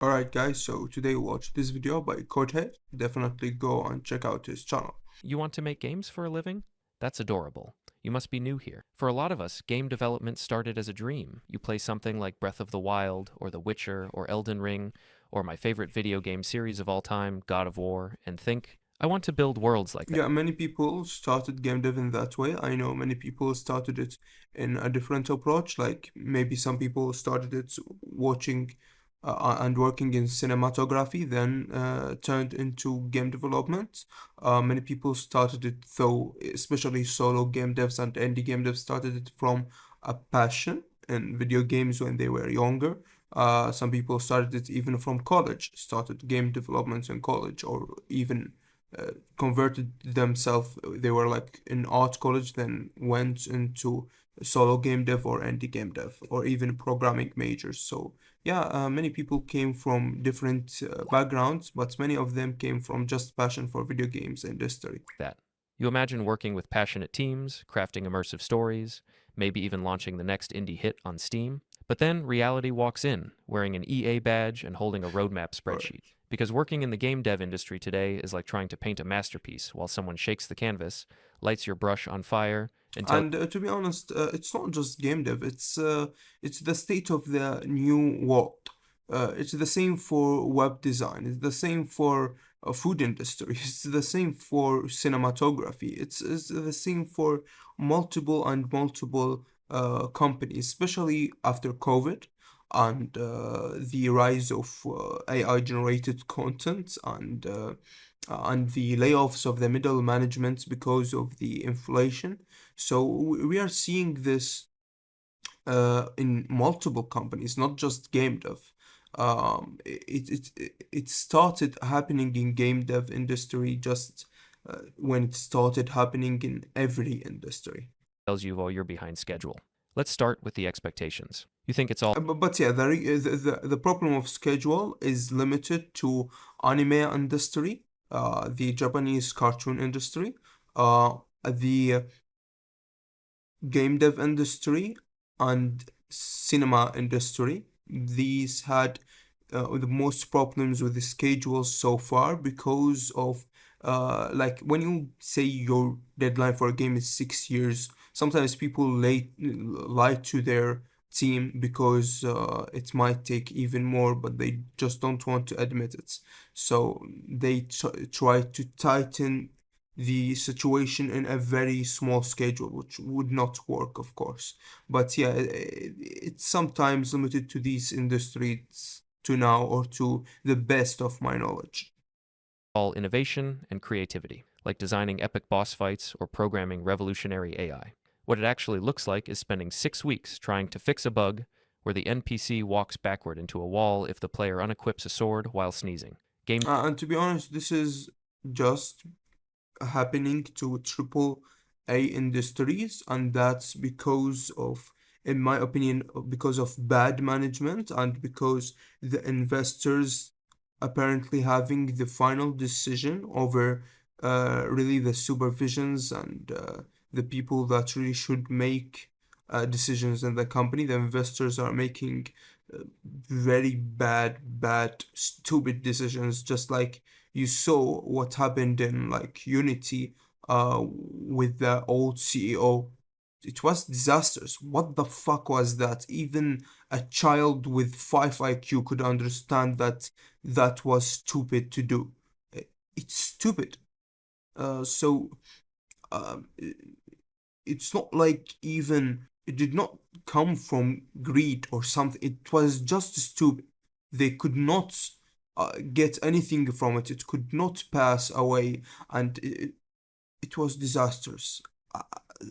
Alright guys, so today we'll watch this video by CodeHead. Definitely go and check out his channel. You want to make games for a living? That's adorable. You must be new here. For a lot of us, game development started as a dream. You play something like Breath of the Wild, or The Witcher, or Elden Ring, or my favorite video game series of all time, God of War, and think, I want to build worlds like that. Yeah, many people started game dev in that way. I know many people started it in a different approach. Like maybe some people started it watching and working in cinematography, then turned into game development. Many people started it though, especially solo game devs and indie game devs started it from a passion in video games when they were younger. Some people started it even from college, started game development in college, or even converted themselves. They were like in art college, then went into solo game dev or indie game dev or even programming majors. So yeah, many people came from different backgrounds, but many of them came from just passion for video games industry. That. You imagine working with passionate teams, crafting immersive stories, maybe even launching the next indie hit on Steam. But then reality walks in, wearing an EA badge and holding a roadmap Right. spreadsheet. Because working in the game dev industry today is like trying to paint a masterpiece while someone shakes the canvas, lights your brush on fire, and tells And to be honest, it's not just game dev. It's the state of the new world. It's the same for web design. It's the same for food industry. It's the same for cinematography. It's the same for multiple companies, especially after COVID and the rise of AI generated content and the layoffs of the middle management because of the inflation. So we are seeing this in multiple companies, not just game dev. It started happening in game dev industry just when it started happening in every industry. you while you're behind schedule. Let's start with the expectations. You think it's all But yeah, the problem of schedule is limited to anime industry, the Japanese cartoon industry, the game dev industry and cinema industry. These had the most problems with the schedules so far because of like when you say your deadline for a game is 6 years, sometimes people lie to their team because it might take even more, but they just don't want to admit it. So they try to tighten the situation in a very small schedule, which would not work, of course. But yeah, it's sometimes limited to these industries to now or to the best of my knowledge. all innovation and creativity, like designing epic boss fights or programming revolutionary AI. What it actually looks like is spending 6 weeks trying to fix a bug where the NPC walks backward into a wall if the player unequips a sword while sneezing. Game And to be honest, this is just happening to triple A industries, and that's because of, in my opinion, because of bad management and because the investors apparently having the final decision over really the supervisions and the people that really should make decisions in the company. The investors are making very bad, stupid decisions, just like you saw what happened in like Unity with the old CEO. It was disastrous. What the fuck was that? Even a child with 5 IQ could understand that that was stupid to do. It's stupid. So it's not like even it did not come from greed or something. It was just stupid. They could not get anything from it. It could not pass away, and it was disastrous. Uh,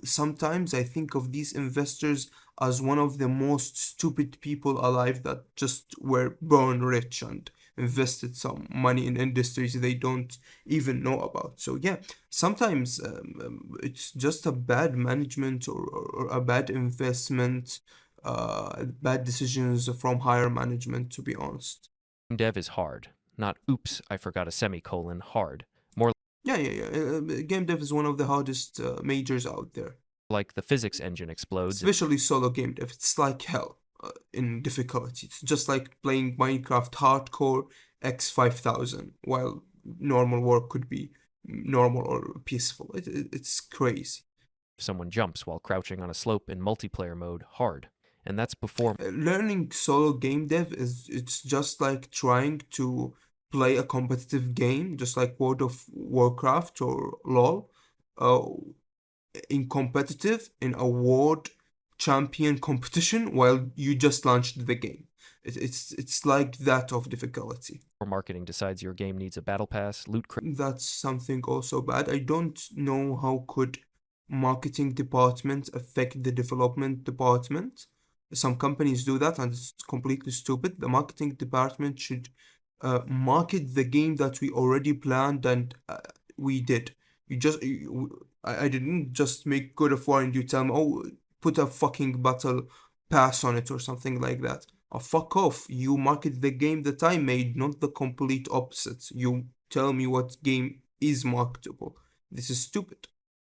Sometimes I think of these investors as one of the most stupid people alive that just were born rich and invested some money in industries they don't even know about. So yeah, sometimes it's just a bad management or a bad investment, bad decisions from higher management, to be honest. dev is hard, not oops, I forgot a semicolon hard. More Yeah. Game dev is one of the hardest majors out there. like the physics engine explodes Especially solo game dev. It's like hell. in difficulty. It's just like playing Minecraft hardcore x 5000, while normal work could be normal or peaceful. It's crazy. If someone jumps while crouching on a slope in multiplayer mode hard. And that's before Learning solo game dev is it's just like trying to play a competitive game, just like World of Warcraft or LoL. Uh, in competitive in a world champion competition while you just launched the game. It's like that of difficulty. marketing decides your game needs a battle pass, loot crate. That's something also bad. I don't know how could marketing department affect the development department. Some companies do that and it's completely stupid. The marketing department should market the game that we already planned and we did. I didn't just make God of War and you tell me, oh, put a fucking battle pass on it or something like that. Oh, fuck off. You market the game that I made, not the complete opposite. You tell me what game is marketable. This is stupid.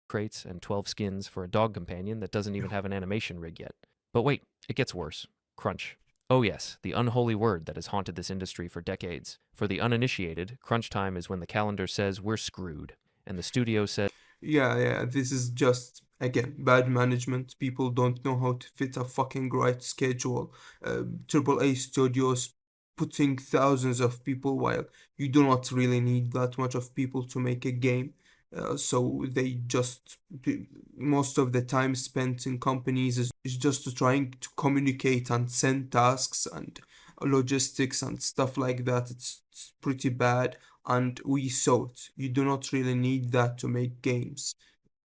Crates and 12 skins for a dog companion that doesn't even have an animation rig yet. But wait, it gets worse. Crunch. Oh, yes, the unholy word that has haunted this industry for decades. For the uninitiated, crunch time is when the calendar says we're screwed, and the studio says, Yeah, this is just, again, bad management. People don't know how to fit a fucking right schedule. AAA studios putting thousands of people while you do not really need that much of people to make a game. So they just, most of the time spent in companies is just trying to communicate and send tasks and logistics and stuff like that. It's pretty bad and we saw it. You do not really need that to make games.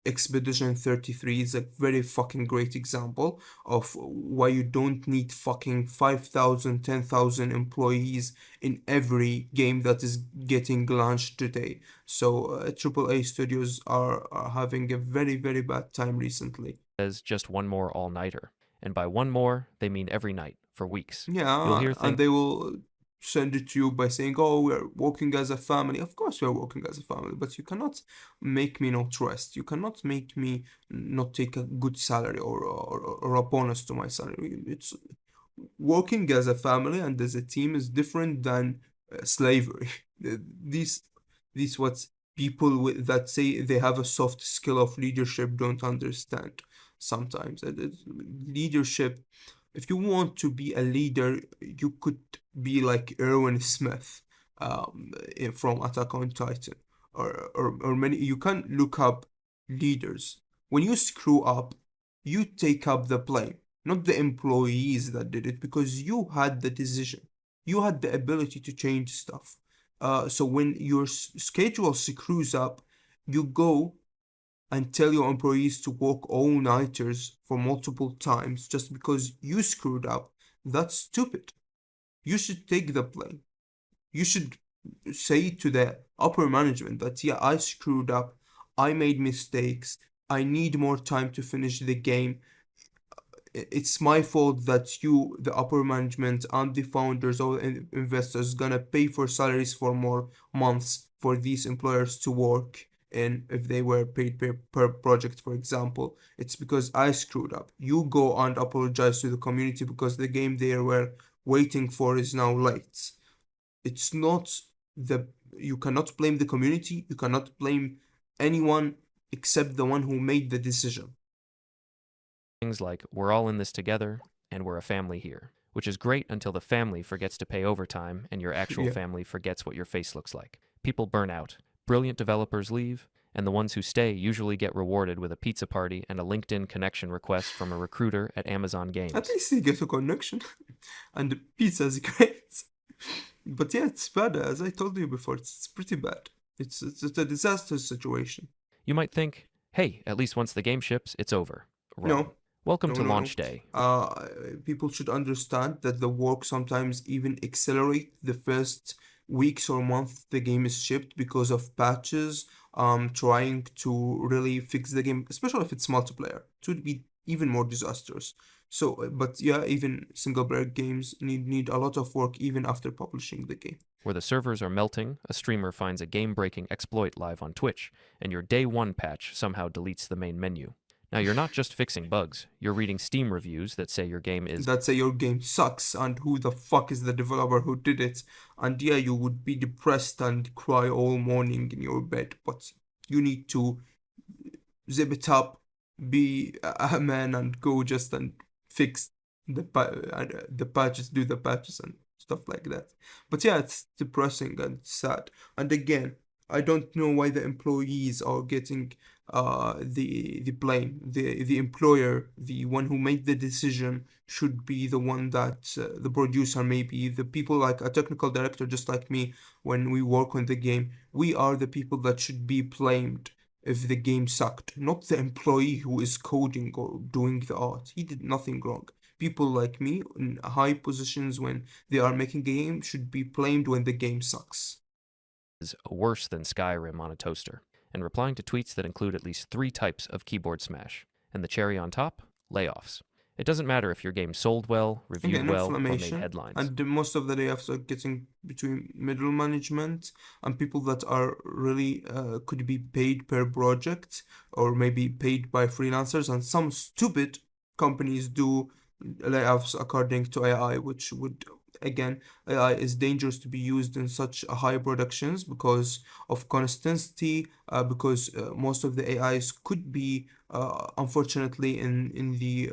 Expedition 33 is a very fucking great example of why you don't need fucking 5,000, 10,000 employees in every game that is getting launched today. So AAA studios are having a very, very bad time recently. just one more all nighter. And by one more, they mean every night, for weeks. You'll Yeah, hear and things they will send it to you by saying, "Oh, we're working as a family." Of course, we're working as a family, but you cannot make me not rest. You cannot make me not take a good salary or a bonus to my salary. It's working as a family and as a team is different than slavery. These these what people that say they have a soft skill of leadership don't understand sometimes. Leadership, if you want to be a leader, you could be like Erwin Smith from Attack on Titan, or many. You can look up leaders. When you screw up, you take up the blame, not the employees that did it, because you had the decision, you had the ability to change stuff. So when your schedule screws up, you go and tell your employees to work all-nighters for multiple times just because you screwed up. That's stupid. You should take the blame. You should say to the upper management that, yeah, I screwed up. I made mistakes. I need more time to finish the game. It's my fault that you, the upper management, and the founders or investors, gonna pay for salaries for more months for these employers to work in if they were paid per project, for example. It's because I screwed up. You go and apologize to the community because the game they were waiting for is now late. It's not the you cannot blame the community. You cannot blame anyone except the one who made the decision. things like, we're all in this together, and we're a family here. Which is great until the family forgets to pay overtime and your actual Yeah. family forgets what your face looks like. People burn out. Brilliant developers leave, and the ones who stay usually get rewarded with a pizza party and a LinkedIn connection request from a recruiter at Amazon At Games. least you get a connection. And the pizza is great. But yeah, it's bad. As I told you before, it's pretty bad. It's a disaster situation. You might think, hey, at least once the game ships, it's over. Wrong. No, Welcome no, to no, no. launch day. People should understand that the work sometimes even accelerate the first weeks or month the game is shipped because of patches, trying to really fix the game, especially if it's multiplayer. It would be even more disastrous. So, but yeah, even single player games need a lot of work even after publishing the game. Where the servers are melting, a streamer finds a game breaking exploit live on Twitch, and your day one patch somehow deletes the main menu. Now, you're not just fixing bugs, you're reading Steam reviews that say your game is That say your game sucks and who the fuck is the developer who did it. And yeah, you would be depressed and cry all morning in your bed, but you need to zip it up, be a man, and go just and fix the patches, do the patches and stuff like that. But yeah, it's depressing and sad. And again, I don't know why the employees are getting the blame. The employer, the one who made the decision, should be the one that the producer, maybe the people like a technical director, just like me, when we work on the game, we are the people that should be blamed if the game sucked, not the employee who is coding or doing the art. He did nothing wrong. People like me in high positions when they are making a game should be blamed when the game sucks. worse than Skyrim on a toaster, and replying to tweets that include at least 3 types of keyboard smash. And the cherry on top? Layoffs. It doesn't matter if your game sold well, reviewed Again, well, or made inflammation, headlines. and most of the layoffs are getting between middle management and people that are really could be paid per project or maybe paid by freelancers, and some stupid companies do layoffs according to AI, which would again, AI is dangerous to be used in such high productions because of consistency, because most of the AIs could be unfortunately in the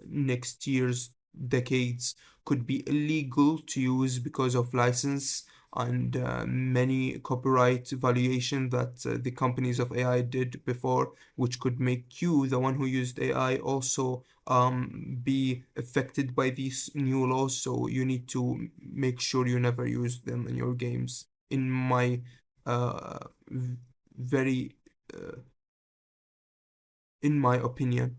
next years decades could be illegal to use because of license and many copyright violation that the companies of AI did before, which could make you, the one who used AI, also be affected by these new laws. So you need to make sure you never use them in your games. In my very, uh, in my opinion.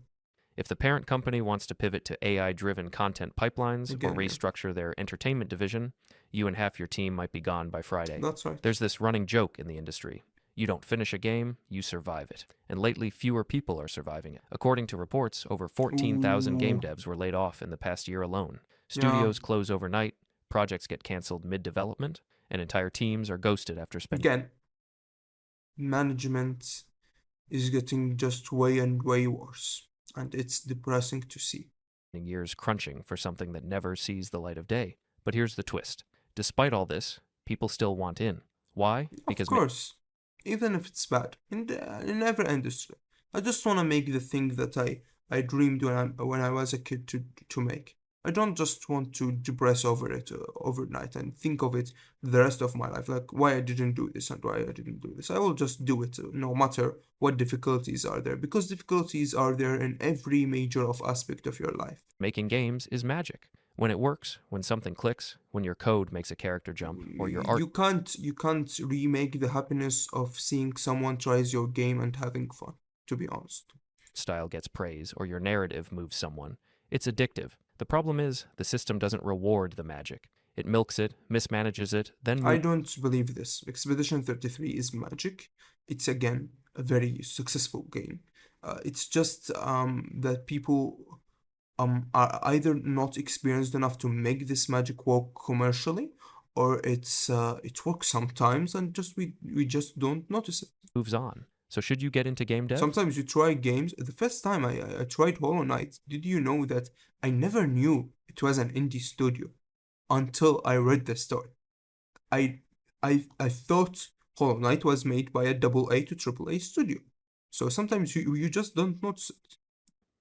If the parent company wants to pivot to AI-driven content pipelines or Again, yeah, restructure their entertainment division, you and half your team might be gone by Friday. that's right. There's this running joke in the industry. You don't finish a game, you survive it. And lately, fewer people are surviving it. According to reports, over 14,000 game Ooh, devs were laid off in the past year alone. yeah. Studios close overnight, projects get canceled mid-development, and entire teams are ghosted after spending Again, management is getting just way and way worse, and it's depressing to see. years crunching for something that never sees the light of day. But here's the twist. Despite all this, people still want in. Why? Of Because course, even if it's bad, in every industry, I just want to make the thing that I dreamed when I was a kid to make. I don't just want to depress over it overnight and think of it the rest of my life, like why I didn't do this and why I didn't do this. I will just do it no matter what difficulties are there, because difficulties are there in every major of aspect of your life. making games is magic. When it works, when something clicks, when your code makes a character jump, or your art You can't remake the happiness of seeing someone tries your game and having fun, to be honest. style gets praise, or your narrative moves someone, it's addictive. The problem is, the system doesn't reward the magic. It milks it, mismanages it, then I moves don't believe this. Expedition 33 is magic. It's again a very successful game. It's just that people are either not experienced enough to make this magic work commercially, or it works sometimes and just we just don't notice it. on. So should you get into game dev? Sometimes you try games. The first time I tried Hollow Knight, did you know that I never knew it was an indie studio until I read the story. I I thought Hollow Knight was made by a double A to triple A studio. So sometimes you just don't notice it.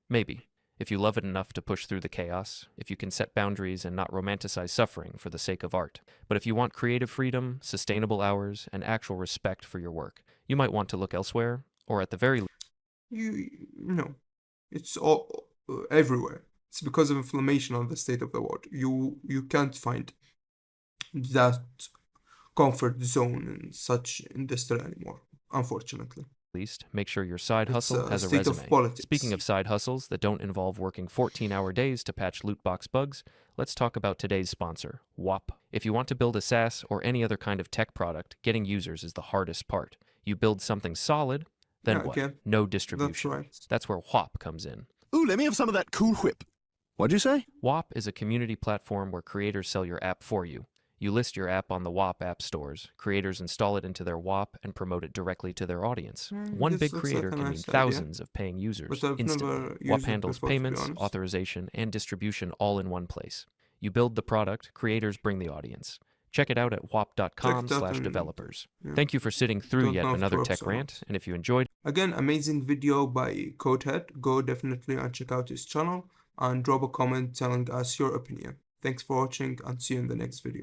Maybe. If you love it enough to push through the chaos, if you can set boundaries and not romanticize suffering for the sake of art. But if you want creative freedom, sustainable hours, and actual respect for your work, you might want to look elsewhere, or at the very You no, it's all everywhere. It's because of inflammation on the state of the world. You can't find that comfort zone in such industry anymore, unfortunately. least, make sure your side It's hustle a has a state of resume. politics. Speaking of side hustles that don't involve working 14-hour days to patch loot box bugs, let's talk about today's sponsor, WAP. If you want to build a SaaS or any other kind of tech product, getting users is the hardest part. You build something solid, then Yeah, what? again, No that's distribution. right. That's where WAP comes in. Ooh, let me have some of that Cool Whip. What'd you say? WAP is a community platform where creators sell your app for you. You list your app on the WAP app stores. Creators install it into their WAP and promote it directly to their audience. One This big looks like creator a can mean nice idea, thousands of paying users but I've instantly. never WAP used it handles before, to be payments, honest. authorization, and distribution all in one place. You build the product, creators bring the audience. Check it out at Check it out and wap.com/developers. yeah, Thank you for sitting through don't yet know if it another works tech or not. rant, and if you enjoyed, Again, amazing video by CodeHead. Go definitely and check out his channel and drop a comment telling us your opinion. Thanks for watching and see you in the next video.